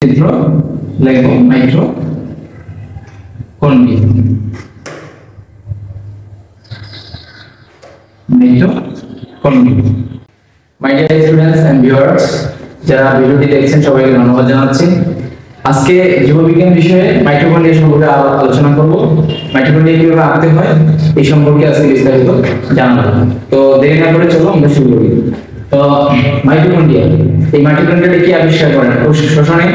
চিত্র লিখব mitochondria. My dear students and viewers, যারা ভিডিওটি দেখছেন সবাইকে ধন্যবাদ জানাচ্ছি। আজকে জীববিজ্ঞান বিষয়ে মাইটোকন্ড্রিয়া সম্পর্কে আলোচনা করব। মাইটোকন্ড্রিয়া কিভাবে আঁকতে হয় এই সম্পর্কে আজকে বিস্তারিত জানাবো। তো দেরি না করে চলো আমরা শুরু করি। তো মাইটোকন্ড্রিয়া, এই মাইটোকন্ড্রিয়াটি কি আবিষ্কার করেন? কোষ শ্বসনে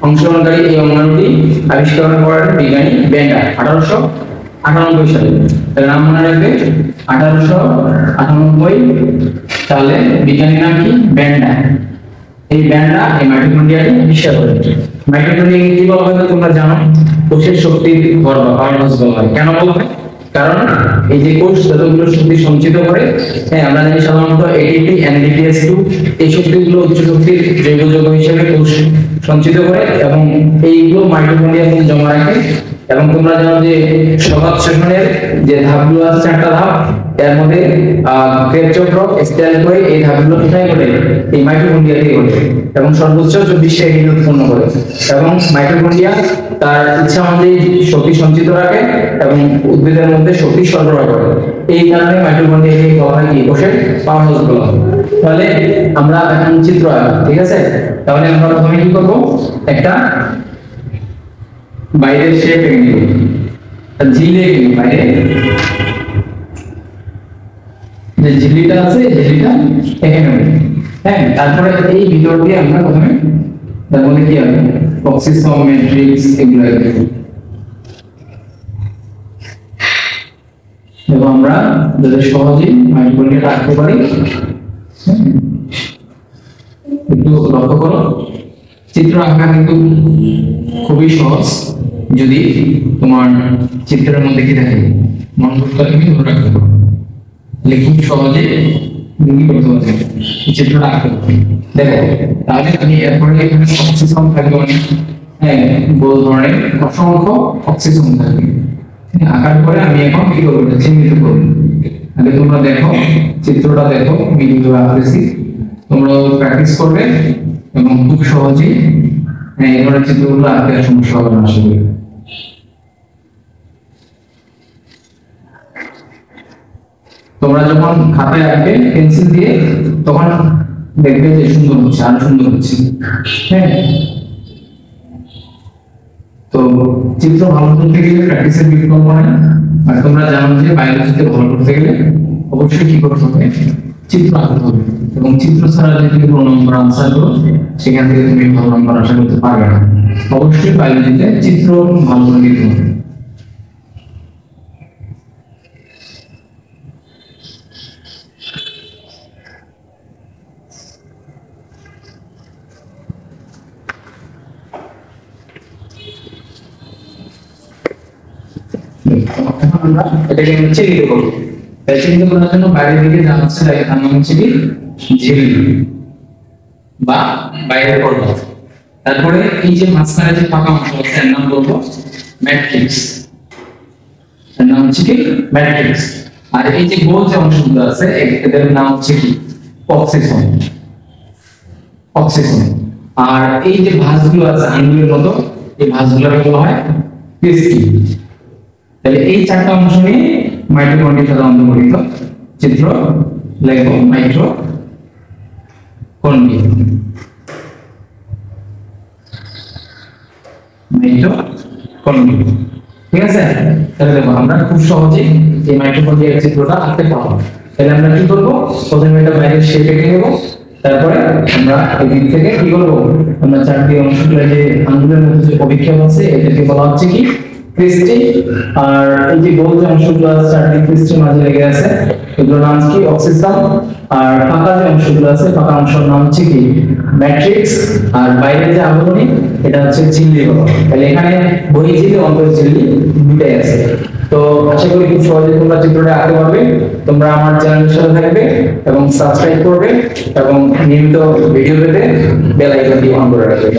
অংশগ্রহণকারী এই অঙ্গাণুটি আবিষ্কার করেন বিজ্ঞানী বেন্ডার 1898 সালে। তার নাম মনে রাখবে, 1898 সালে বিজ্ঞানীর নাম কি? বেন্ডার। এই বেন্ডার এই মাইটোকন্ড্রিয়াটি আবিষ্কার করেন। মাইটোকন্ড্রিয়াকে কি বলা হয় তোমরা জানো? কোষের শক্তির ঘর বা পাওয়ারহাউস বলা হয়। কেন বলা হয়? কারণ এই যে কোষ যতগুলো শক্তি সঞ্চিত করে, আমরা জানি সাধারণত এটিপি, এনএডিপিএস2 এই শক্তিগুলো উচ্চ শক্তির জৈব যৌগ হিসেবে কোষ সঞ্চিত করে এবং এইগুলো মাইটোকন্ড্রিয়ার মধ্যে জমা রাখে। এবং তোমরা জানো যে স্বভাব শ্বসনের যে ধাপগুলো আছে, 4টা ধাপ, এর মধ্যে ক্রেবচক্র, স্ট্যালকয়েড, এই ধাপগুলো কোথায় ঘটে? এই মাইটোকন্ড্রিয়াতে ঘটে এবং সর্বোচ্চ 24টা এটিপি উৎপন্ন করে। এবং মাইটোকন্ড্রিয়া তার ইচ্ছা অনুযায়ী শক্তি সঞ্চিত রাখে এবং উদ্ভিদের মধ্যে শক্তি সরবরাহ করে। এই কারণে মাইটোকন্ড্রিয়াকে বলা হয় কি? কোষের পাওয়ারহাউস বলা হয়। তাহলে আমরা এখন চিত্র আঁকব, ঠিক আছে? তাহলে আমরা প্রথমে কি করব? একটা বাইরের শেপ এঁকে নিব, ঝিল্লি এঁকে নিব। বাইরে যে ঝিল্লিটা আছে, ঝিল্লিটা এঁকে নেব। হ্যাঁ, তারপরে এই ভিতর দিয়ে আমরা প্রথমে তার মধ্যে কি হবে? অক্সিসোম, ম্যাট্রিক্স এগুলো এঁকে নেব। এবং আমরা যাতে সহজেই মাইটোকন্ড্রিয়াটা আঁকতে পারি, একটু লক্ষ্য করো। চিত্র আঁকা কিন্তু খুবই সহজ যদি তোমার চিত্রের মধ্যে কি থাকে, মন করতে তুমি ধরে রাখতে পারো। খুব সহজে তুমি করতে পারবে, চিত্রটা আঁকতে পারবে। দেখো, তাহলে আমি এরপরে এখানে অক্সিসোম থাকবে অনেক, গোল ধরনের অসংখ্য অক্সিসোম থাকবে। আঁকার পরে আমি এখন কি করবো? চিহ্নিত করবো। তাহলে তোমরা দেখো, চিত্রটা দেখো আমি কিভাবে আঁকতেছি। তোমরাও প্র্যাকটিস করবে এবং খুব সহজেই এই ধরনের চিত্রগুলো আঁকতে সমস্যা হবে না আশা করি। তোমরা যখন খাতায় আঁকবে পেন্সিল দিয়ে, তখন দেখবে যে সুন্দর হচ্ছে, আরো সুন্দর হচ্ছে। হ্যাঁ, তো চিত্র ভালো করতে গেলে প্র্যাকটিসের বিকল্প নেই। আর তোমরা জানো যে বায়োলজিতে ভালো করতে গেলে অবশ্যই কি করতে হবে? চিত্র আঁকতে হবে। এবং চিত্র ছাড়া যদি তুমি কোনো নম্বর আনসার করো, সেখান থেকে তুমি ভালো নম্বর আশা করতে পারবে না। অবশ্যই বায়োলজিতে চিত্র ভালো করে দিতে হবে। আমরা এটাকে চিহ্নিত করব। তাই চিহ্নিত করার জন্য বাইরের দিকে যা আছে তার নাম হচ্ছে কি? ঝিল্লি বা বাইরের পর্দা। তারপরে এই যে মাঝখানে যে ফাঁকা অংশ আছে এর নাম বলবো ম্যাট্রিক্স। এর নাম হচ্ছে কি? ম্যাট্রিক্স। আর এই যে গোল যে অংশগুলো আছে এদের নাম হচ্ছে কি? অক্সিসোম। অক্সিসোম। আর এই যে ভাঁজগুলো আছে আঙ্গুলের মতো, এই ভাঁজগুলোকে বলা হয় ক্রিস্টি। তাহলে এই 4টা অংশ নিয়ে মাইটোকন্ড্রিয়া সাধারণত গঠিত। চিত্র লিখব মাইটোকন্ড্রিয়া। ঠিক আছে? তাহলে দেখো আমরা খুব সহজেই এই মাইটোকন্ড্রিয়ার চিত্রটা আঁকতে পারবো। তাহলে আমরা কি করব? প্রথমে এটা বাইরের শেপ এঁকে নেব। তারপরে আমরা এই দিক থেকে কি করব? আমরা 4টি অংশগুলো যে আঙ্গুলের মধ্যে যে অভিক্ষেপ আছে এটাকে বলা হচ্ছে কি? ক্রিস্টি। আর এই যে গোল যে অংশগুলো আছে 4টি ক্রিস্টি মাঝে লেগে আছে, এগুলোর নাম কি? অক্সিসোম। আর ফাঁকা যে অংশগুলো আছে, ফাঁকা অংশের নাম হচ্ছে কি? ম্যাট্রিক্স। আর বাইরে যে আবরণী এটা হচ্ছে ঝিল্লি। তাহলে এখানে বহিঃঝিল্লি, অন্তঃঝিল্লি দুটাই আছে। তো আশা করি খুব সহজে তোমরা চিত্রটা আঁকতে পারবে। তোমরা আমার চ্যানেলের সাথে থাকবে এবং সাবস্ক্রাইব করবে এবং নিয়মিত ভিডিও পেতে বেল আইকনটি অন করে রাখবে।